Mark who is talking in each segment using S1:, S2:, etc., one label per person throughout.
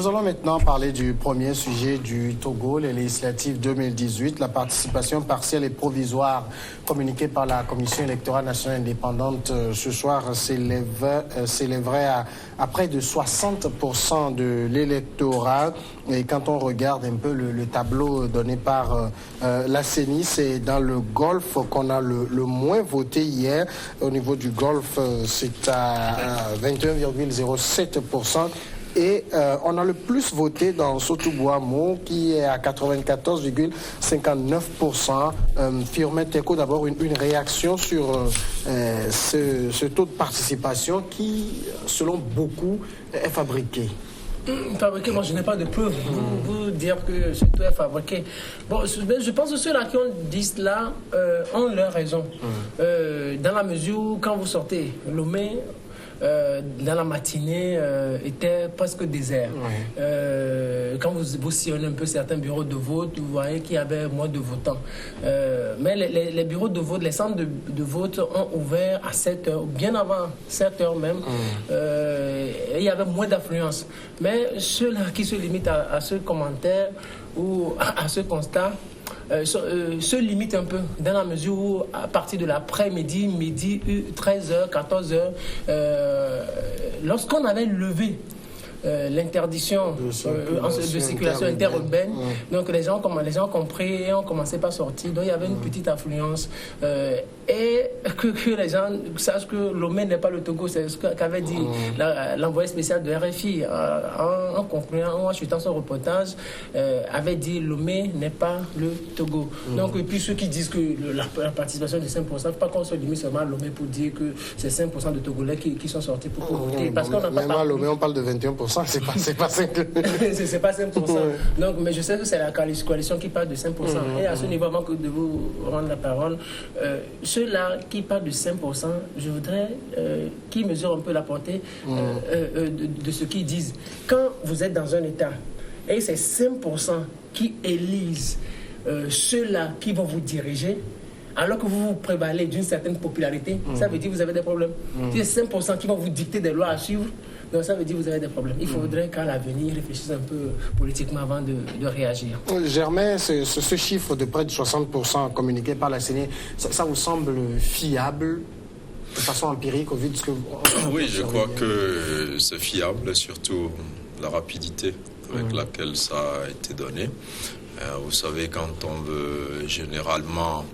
S1: Nous allons maintenant parler du premier sujet du Togo, les législatives 2018. La participation partielle et provisoire communiquée par la Commission électorale nationale indépendante ce soir s'élèverait à près de 60% de l'électorat. Et quand on regarde un peu le tableau donné par la CENI, c'est dans le Golfe qu'on a le moins voté hier. Au niveau du Golfe, c'est à 21,07%. Et on a le plus voté dans Sotoubouamo, qui est à 94,59%. Firmin Teko, d'abord une réaction sur ce taux de participation qui, selon beaucoup, est fabriqué.
S2: Fabriqué, moi je n'ai pas de preuves pour dire que ce taux est fabriqué. Bon, je pense que ceux-là qui dit cela ont leur raison. Dans la mesure où, quand vous sortez Lomé, dans la matinée, était presque désert. Quand vous sillonnez un peu certains bureaux de vote, vous voyez qu'il y avait moins de votants. Mais les bureaux de vote, les centres de vote ont ouvert à 7 heures, bien avant 7 heures même. Il y avait moins d'affluence. Mais ceux-là qui se limitent à ce commentaire ou à ce constat, se limite un peu dans la mesure où à partir de l'après-midi, midi, 13h, 14h, lorsqu'on avait levé l'interdiction de circulation interurbaine, donc les gens ont compris et ont commencé par sortir, donc il y avait une petite affluence et que les gens sachent que Lomé n'est pas le Togo, c'est ce qu'avait dit l'envoyé spécial de RFI en concluant, en achetant son reportage, avait dit Lomé n'est pas le Togo. Donc et puis ceux qui disent que la participation de 5%, il ne faut pas qu'on se limite seulement à Lomé pour dire que c'est 5% de Togolais qui sont sortis pour voter, parce qu'on n'a pas parlé.
S1: Lomé, on parle de 21%. C'est pas 5%.
S2: C'est pas 5%. Donc, mais je sais que c'est la coalition qui parle de 5%. Et à ce niveau, avant de vous rendre la parole, ceux-là qui parlent de 5%, je voudrais qu'ils mesurent un peu la portée de ce qu'ils disent. Quand vous êtes dans un État et c'est 5% qui élisent ceux-là qui vont vous diriger, alors que vous vous prévalez d'une certaine popularité, ça veut dire que vous avez des problèmes. Si c'est 5% qui vont vous dicter des lois à suivre, donc ça veut dire que vous avez des problèmes. Il faudrait qu'à l'avenir, réfléchissent un peu politiquement avant de réagir.
S1: Germain, ce chiffre de près de 60% communiqué par la CENI, ça vous semble fiable de façon empirique au vu de ce que vous...
S3: Oui, je crois que c'est fiable, surtout la rapidité avec laquelle ça a été donné. Vous savez, quand on veut généralement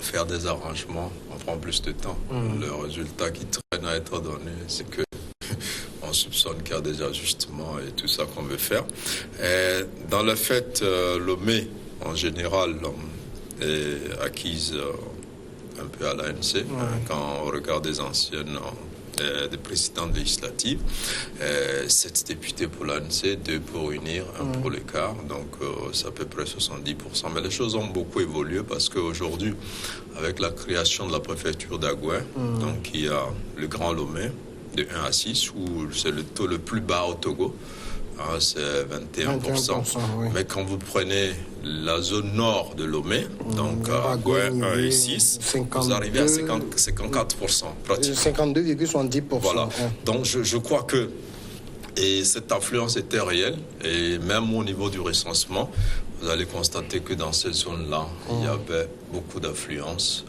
S3: faire des arrangements, on prend plus de temps. Le résultat qui traîne à être donné, c'est que on soupçonne qu'il y a des ajustements et tout ça qu'on veut faire. Et dans le fait, Lomé, en général, est acquise un peu à l'ANC. Quand on regarde des anciennes, des précédentes législatives, 7 députés pour l'ANC, 2 pour UNIR, 1 pour l'écart, donc c'est à peu près 70%. Mais les choses ont beaucoup évolué parce qu'aujourd'hui, avec la création de la préfecture d'Agouin, donc il y a le Grand Lomé, de 1 à 6, où c'est le taux le plus bas au Togo, c'est 21%. Mais quand vous prenez la zone nord de Lomé, donc à Gouin 1 et 6, vous arrivez à 54%.
S1: 52,70%.
S3: Voilà. Donc je crois que cette influence était réelle, et même au niveau du recensement, vous allez constater que dans cette zone-là, il y avait beaucoup d'affluence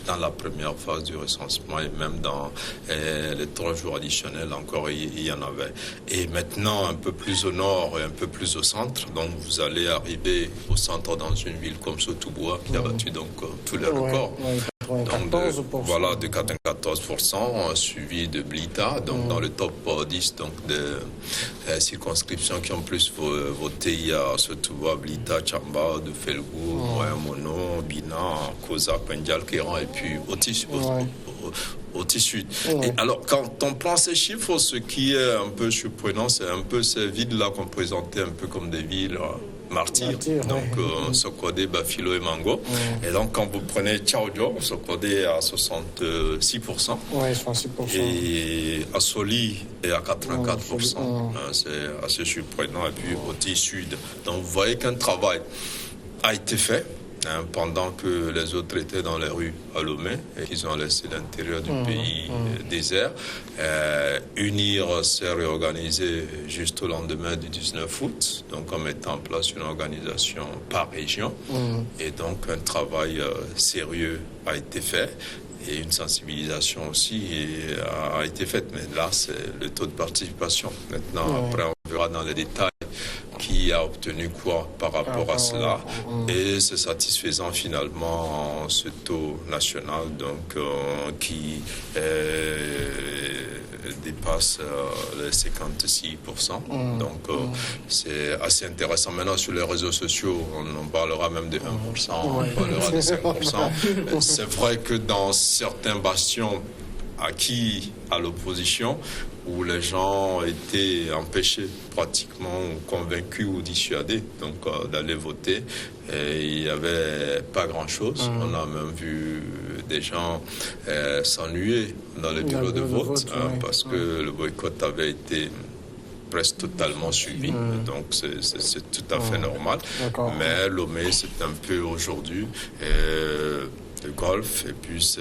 S3: dans la première phase du recensement, et même dans les 3 jours additionnels encore, il y en avait. Et maintenant, un peu plus au nord et un peu plus au centre, donc vous allez arriver au centre dans une ville comme Sotouboua, qui a battu donc tous les records. Donc voilà, de 94%, suivi de Blita, donc dans le top 10 donc de circonscriptions qui ont plus voté. Il y a Sotouboua, Blita, Tchamba, de Felgou, Mono, Bina, Koza, Pendjal, Kéran et puis Sud. Et alors, quand on prend ces chiffres, ce qui est un peu surprenant, c'est un peu ces villes-là qu'on présentait un peu comme des villes martyrs. Donc, Sokodé, Bafilo et Mango. Et donc, quand vous prenez Tchaoudjo, Sokodé à 66%. Et Assoli est à 84%. C'est assez surprenant. Et puis, Oti Sud. Donc, vous voyez qu'un travail a été fait. pendant que les autres étaient dans les rues à Lomé et qu'ils ont laissé l'intérieur du pays désert. UNIR s'est réorganisé juste au lendemain du 19 août, donc en mettant en place une organisation par région. Et donc un travail sérieux a été fait. Et une sensibilisation aussi a été faite. Mais là, c'est le taux de participation. Maintenant, après, on verra dans les détails qui a obtenu quoi par rapport à cela. Et c'est satisfaisant finalement ce taux national donc, qui dépasse les 56%. Donc c'est assez intéressant. Maintenant sur les réseaux sociaux, on en parlera même de 1%, on parlera de 5%. C'est vrai que dans certains bastions acquis à l'opposition, où les gens étaient empêchés pratiquement, convaincus ou dissuadés donc d'aller voter. Et il n'y avait pas grand-chose. On a même vu des gens s'ennuyer dans les bureaux de vote parce que le boycott avait été presque totalement suivi. Donc c'est tout à fait normal. Mais Lomé, c'est un peu aujourd'hui le golf et puis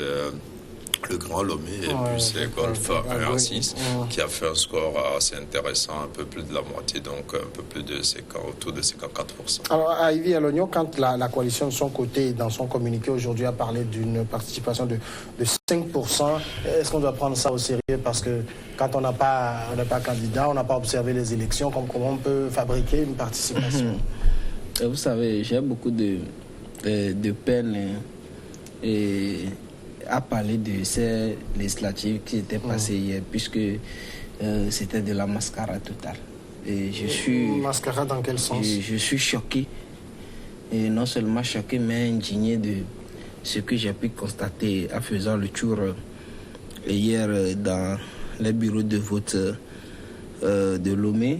S3: le Grand Lomé et puis c'est Golf 1 à 6 qui a fait un score assez intéressant, un peu plus de la moitié, donc un peu plus de 50, autour de 54%.
S1: Alors, à Yves Alogno, quand la coalition de son côté, dans son communiqué aujourd'hui, a parlé d'une participation de 5%, est-ce qu'on doit prendre ça au sérieux? Parce que quand on n'est pas candidat, on n'a pas observé les élections, comment on peut fabriquer une participation?
S4: Vous savez, j'ai beaucoup de peine à parler de ces législatives qui étaient passées hier, puisque c'était de la mascarade totale. Et je suis...
S1: Mascarade dans quel sens?
S4: Je suis choqué, et non seulement choqué, mais indigné de ce que j'ai pu constater en faisant le tour hier dans les bureaux de vote de Lomé,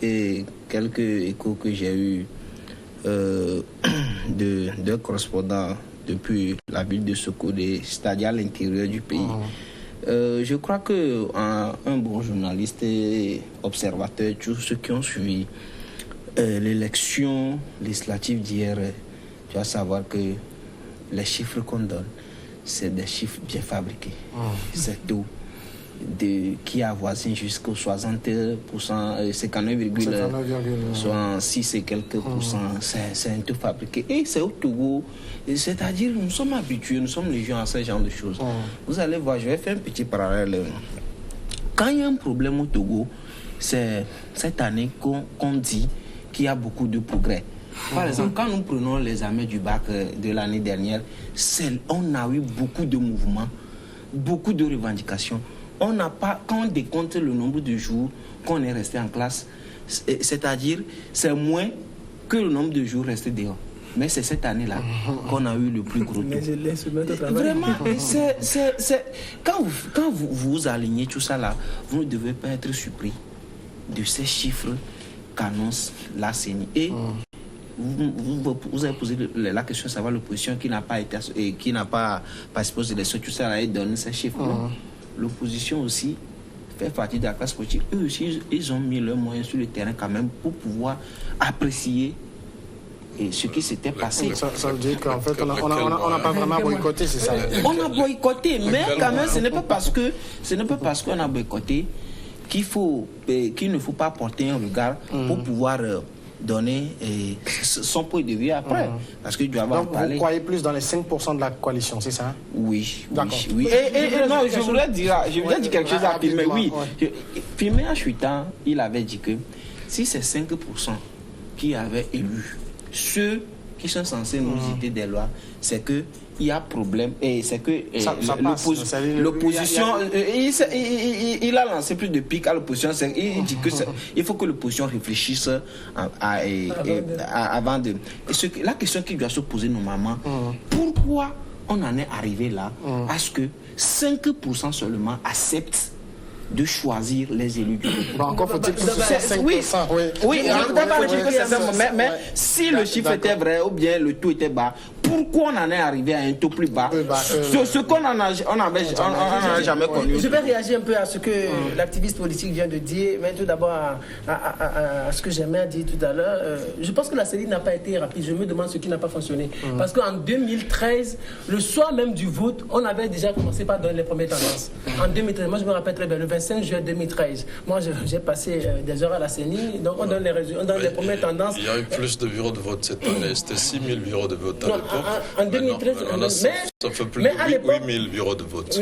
S4: et quelques échos que j'ai eus de correspondants depuis la ville de Sokodé, c'est-à-dire à l'intérieur du pays. Je crois qu'un bon journaliste et observateur, tous ceux qui ont suivi l'élection législative d'hier, tu vas savoir que les chiffres qu'on donne, c'est des chiffres bien fabriqués. C'est tout. Qui avoisine jusqu'au 60%, 59,66 et quelques pourcents, c'est un tout fabriqué. Et c'est au Togo, c'est-à-dire nous sommes habitués, nous sommes les gens à ce genre de choses. Vous allez voir, je vais faire un petit parallèle. Quand il y a un problème au Togo, c'est cette année qu'on dit qu'il y a beaucoup de progrès. Par exemple, quand nous prenons les examens du bac de l'année dernière, on a eu beaucoup de mouvements, beaucoup de revendications. On n'a pas, quand on décompte le nombre de jours qu'on est resté en classe, c'est-à-dire c'est moins que le nombre de jours restés dehors. Mais c'est cette année-là qu'on a eu le plus gros taux. Vraiment, quand vous alignez tout ça là, vous ne devez pas être surpris de ces chiffres qu'annonce la CENI. Et vous avez posé la question de savoir l'opposition qui n'a pas participé aux élections, tout ça là, et donne ces chiffres. L'opposition aussi fait partie de la classe politique. Eux aussi, ils ont mis leurs moyens sur le terrain quand même pour pouvoir apprécier ce qui s'était passé.
S1: Ça veut dire qu'en fait, on n'a pas vraiment boycotté, c'est ça?
S4: On a boycotté, mais quand même, ce n'est pas parce qu'on a boycotté qu'il ne faut pas porter un regard pour pouvoir donner son point de vue après. Parce que doit avoir parlé.
S1: Vous croyez plus dans les 5% de la coalition, c'est ça?
S4: Oui.
S1: D'accord.
S4: Oui. Et non, je voulais dire quelque chose à Pimé. Oui. Pimé, en chutant, il avait dit que si c'est 5% qui avaient élu ceux qui sont censés nous citer des lois, c'est que il y a problème et c'est que l'opposition il a lancé plus de pics à l'opposition. Il dit que il faut que l'opposition réfléchisse avant de. La question qui doit se poser normalement, pourquoi on en est arrivé là à ce que 5% seulement acceptent de choisir les élus du groupe.
S1: Encore faut-il que ce soit 5%.
S4: Oui, je ne peux pas dire que c'est ça, mais si le chiffre était vrai ou bien le taux était bas, pourquoi on en est arrivé à un taux plus bas. Ce qu'on n'a jamais connu.
S2: Je vais réagir un peu à ce que l'activiste politique vient de dire, mais tout d'abord à ce que j'aimais dire tout à l'heure. Je pense que la CENI n'a pas été rapide. Je me demande ce qui n'a pas fonctionné. Parce qu'en 2013, le soir même du vote, on avait déjà commencé par donner les premières tendances. En 2013, moi je me rappelle très bien, le 25 juin 2013, moi j'ai passé des heures à la CENI, donc on donne les résultats, on donne les premières tendances.
S3: Il y a eu plus de bureaux de vote cette année, c'était 6 000 bureaux de vote à l'époque.
S2: En 2013,
S3: ça fait plus de 8 000 bureaux de vote.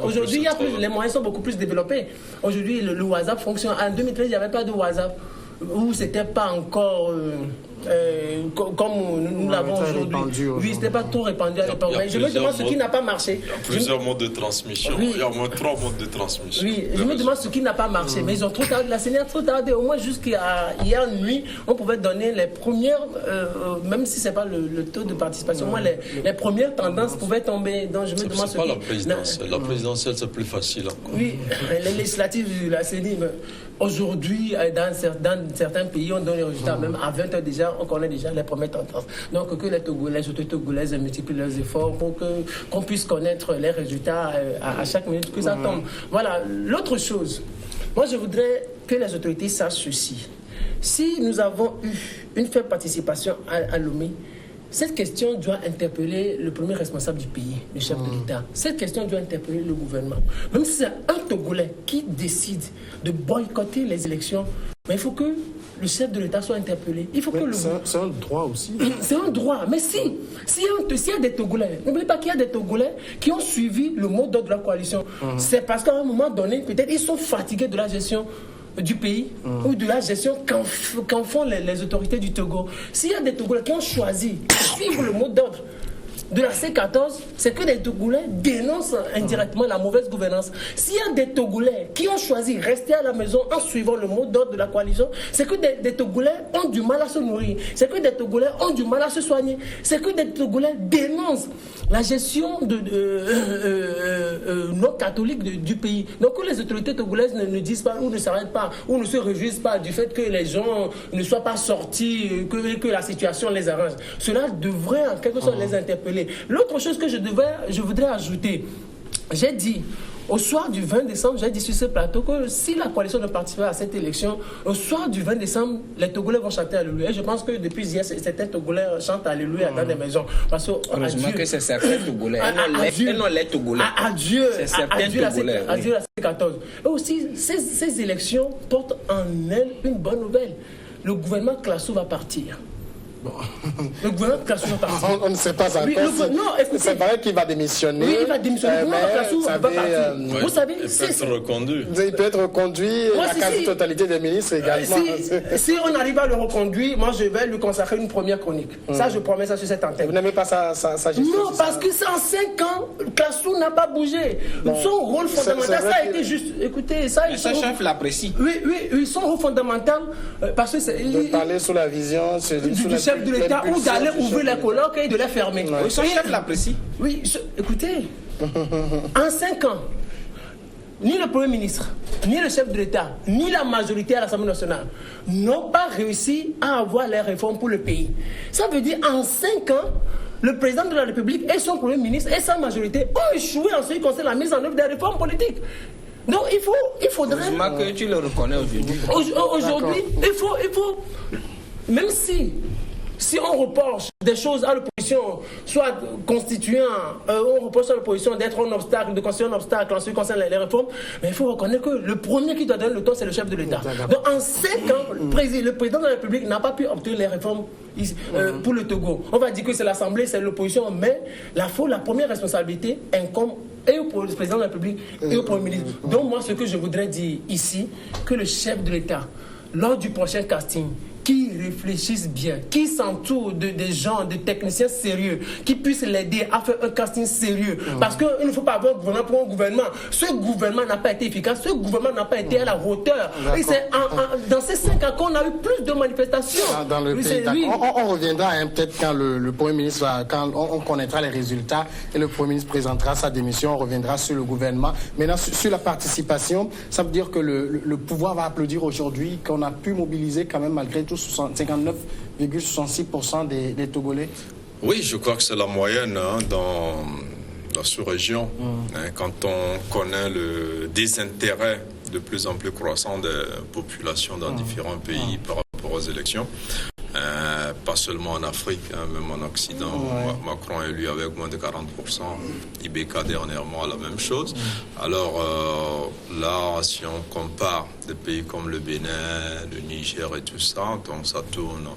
S2: Aujourd'hui, les moyens sont beaucoup plus développés. Aujourd'hui, le WhatsApp fonctionne. En 2013, il n'y avait pas de WhatsApp, où c'était pas encore... comme nous l'avons aujourd'hui. Oui, c'était pas tout répandu à l'époque. Mais je me demande ce qui n'a pas marché.
S3: Il y a plusieurs modes de transmission.
S2: Oui.
S3: Il y a au moins 3 modes de transmission.
S2: Oui, je me demande ce qui n'a pas marché. Mais ils ont trop tardé. La CENI a trop tardé. Au moins jusqu'à hier nuit, on pouvait donner les premières, même si c'est pas le taux de participation, au moins les premières tendances pouvaient tomber. Donc je me demande ce
S3: qui...
S2: la
S3: présidentielle. La présidentielle, c'est plus facile encore.
S2: Oui, les législatives de la CENI, aujourd'hui, dans certains pays, on donne les résultats. Même à 20 h déjà, on connaît déjà les premières tendances. Donc que les autorités togolaises multiplient leurs efforts pour qu'on puisse connaître les résultats à chaque minute que ça tombe. Voilà. L'autre chose, moi je voudrais que les autorités sachent ceci. Si nous avons eu une faible participation à Lomé, cette question doit interpeller le premier responsable du pays, le chef de l'État. Cette question doit interpeller le gouvernement. Même si c'est un Togolais qui décide de boycotter les élections, mais il faut que le chef de l'État soit interpellé. Il faut que
S1: c'est un droit aussi.
S2: C'est un droit. Mais s'il y a des Togolais, n'oubliez pas qu'il y a des Togolais qui ont suivi le mot d'ordre de la coalition. C'est parce qu'à un moment donné, peut-être ils sont fatigués de la gestion du pays ou de la gestion qu'en font les autorités du Togo. S'il y a des Togolais qui ont choisi de suivre le mot d'ordre de la C14, c'est que des Togolais dénoncent indirectement la mauvaise gouvernance. S'il y a des Togolais qui ont choisi de rester à la maison en suivant le mot d'ordre de la coalition, c'est que des Togolais ont du mal à se nourrir. C'est que des Togolais ont du mal à se soigner. C'est que des Togolais dénoncent la gestion non catholique du pays. Donc que les autorités togolaises ne disent pas ou ne s'arrêtent pas ou ne se réjouissent pas du fait que les gens ne soient pas sortis, que la situation les arrange. Cela devrait en quelque sorte les interpeller. L'autre chose que je voudrais ajouter, j'ai dit au soir du 20 décembre, j'ai dit sur ce plateau que si la coalition ne participe pas à cette élection, au soir du 20 décembre, les Togolais vont chanter Alléluia. Et je pense que depuis hier, certains Togolais chantent Alléluia dans des maisons. Parce que,
S4: heureusement que c'est certains Togolais. Non, les Togolais.
S2: Adieu.
S4: C'est certains Togolais.
S2: Adieu la C14. Et aussi, ces élections portent en elles une bonne nouvelle. Le gouvernement Classo va partir. Bon. Le gouvernement Classo va partir.
S1: On ne sait pas encore. Oui, c'est vrai qu'il va démissionner.
S2: Oui, il va démissionner. Le gouvernement Classo va partir. Vous savez,
S3: il peut être reconduit.
S1: Il peut être reconduit. La quasi-totalité des ministres également.
S2: Si on arrive à le reconduire, moi je vais lui consacrer une première chronique. Ça, je promets ça sur cette antenne.
S1: Vous n'aimez pas sa gestion?
S2: Non, parce que c'est en 5 ans, Classo n'a pas bougé. Son rôle fondamental, ça a été juste. Écoutez, ça.
S4: Mais ce chef l'apprécie.
S2: Oui, son rôle fondamental, parce que c'est.
S1: De parler sous la vision
S2: du chef de l'État ou d'aller ouvrir les colloques et de les fermer.
S4: Oui, son chef l'apprécie.
S2: Oui, écoutez, en 5 ans, ni le Premier ministre, ni le chef de l'État, ni la majorité à l'Assemblée nationale n'ont pas réussi à avoir les réformes pour le pays. Ça veut dire en 5 ans, le président de la République et son Premier ministre et sa majorité ont échoué en ce qui concerne la mise en œuvre des réformes politiques. Donc il faudrait...
S4: Heureusement que tu le reconnais aujourd'hui.
S2: Aujourd'hui, il faut... Même si on reproche des choses à l'opposition, soit constituant, on reproche à l'opposition d'être un obstacle, de constituer un obstacle en ce qui concerne les réformes, mais il faut reconnaître que le premier qui doit donner le temps, c'est le chef de l'État. Donc en 5 ans, le président de la République n'a pas pu obtenir les réformes pour le Togo. On va dire que c'est l'Assemblée, c'est l'opposition, mais la première responsabilité incombe et au président de la République et au Premier ministre. Donc moi, ce que je voudrais dire ici, que le chef de l'État, lors du prochain casting, qui réfléchissent bien, qui s'entourent des gens, des techniciens sérieux, qui puissent l'aider à faire un casting sérieux. Parce qu'il ne faut pas avoir un gouvernement pour un gouvernement. Ce gouvernement n'a pas été efficace, ce gouvernement n'a pas été à la hauteur. Et c'est dans ces 5 ans qu'on a eu plus de manifestations.
S1: Dans le pays, on reviendra peut-être quand le Premier ministre, quand on connaîtra les résultats et le Premier ministre présentera sa démission, on reviendra sur le gouvernement. Maintenant, sur la participation, ça veut dire que le pouvoir va applaudir aujourd'hui qu'on a pu mobiliser quand même malgré tout 59,66% des Togolais.
S3: Oui, je crois que c'est la moyenne dans la sous-région. Quand on connaît le désintérêt de plus en plus croissant des populations dans différents pays par rapport aux élections, pas seulement en Afrique, même en Occident. Macron est élu avec moins de 40%. IBK dernièrement, la même chose. Alors là, si on compare des pays comme le Bénin, le Niger et tout ça, donc ça tourne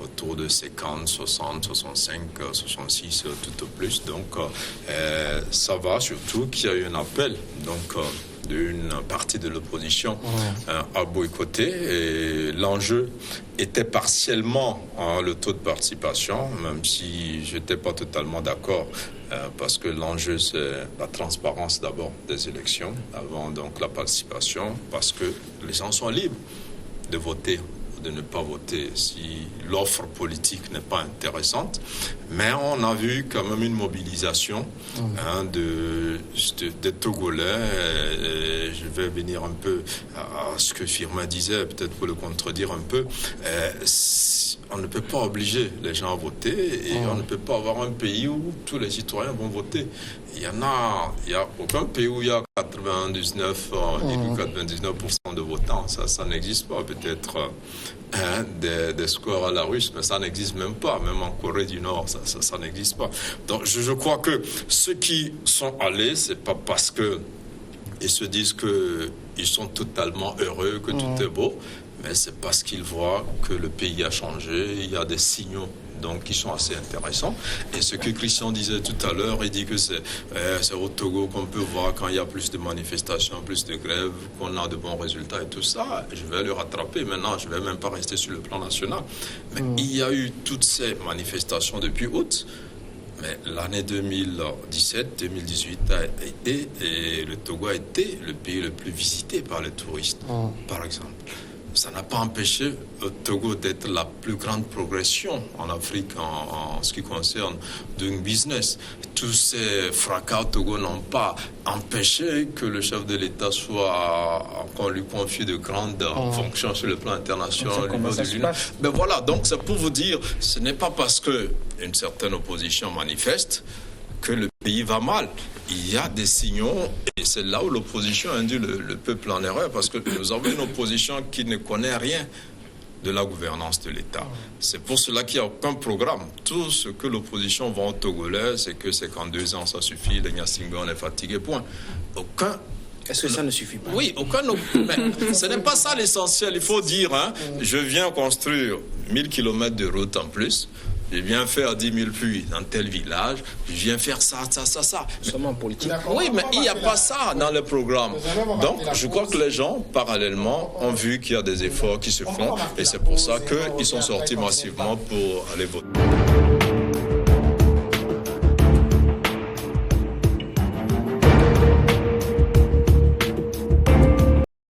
S3: autour de 50, 60, 65, 66, tout au plus. Donc ça va, surtout qu'il y a eu un appel d'une partie de l'opposition à boycotter. Et l'enjeu était partiellement le taux de participation, même si je n'étais pas totalement d'accord, parce que l'enjeu, c'est la transparence d'abord des élections, avant donc la participation, parce que les gens sont libres de voter, de ne pas voter si l'offre politique n'est pas intéressante. Mais on a vu quand même une mobilisation des Togolais. Et je vais venir un peu à ce que Firmin disait, peut-être pour le contredire un peu. On ne peut pas obliger les gens à voter et on ne peut pas avoir un pays où tous les citoyens vont voter. Il y a aucun pays où il y a 99% de votants. Ça n'existe pas. Peut-être des scores à la russe, mais ça n'existe même pas. Même en Corée du Nord, ça n'existe pas. Donc je crois que ceux qui sont allés, c'est pas parce que ils se disent qu'ils sont totalement heureux, que tout est beau, mais c'est parce qu'ils voient que le pays a changé, il y a des signaux donc qui sont assez intéressants. Et ce que Christian disait tout à l'heure, il dit que c'est au Togo qu'on peut voir quand il y a plus de manifestations, plus de grèves, qu'on a de bons résultats et tout ça. Je vais le rattraper maintenant, je ne vais même pas rester sur le plan national. Mais il y a eu toutes ces manifestations depuis août. Mais l'année 2017-2018 a été, et le Togo a été le pays le plus visité par les touristes, par exemple. Ça n'a pas empêché le Togo d'être la plus grande progression en Afrique en ce qui concerne doing business. Tous ces fracas au Togo n'ont pas empêché que le chef de l'État qu'on lui confie de grandes fonctions sur le plan international. Mais voilà, donc c'est pour vous dire, ce n'est pas parce que une certaine opposition manifeste que le pays va mal. Il y a des signaux et c'est là où l'opposition induit le peuple en erreur, parce que nous avons une opposition qui ne connaît rien de la gouvernance de l'État. C'est pour cela qu'il n'y a aucun programme. Tout ce que l'opposition vend aux Togolais, c'est qu'en 2 ans, ça suffit, les Nyasinga, on est fatigué, point. Aucun...
S4: Est-ce que ça ne suffit pas?
S3: Oui, aucun... Mais ce n'est pas ça l'essentiel. Il faut dire, je viens construire 1000 km de route en plus. Je viens faire 10 000 puits dans tel village. Je viens faire ça.
S4: Seulement politique.
S3: Oui, mais il n'y a pas ça dans le programme. Donc, je crois que les gens, parallèlement, ont vu qu'il y a des efforts qui se font. Et c'est pour ça qu'ils sont sortis massivement pour aller voter.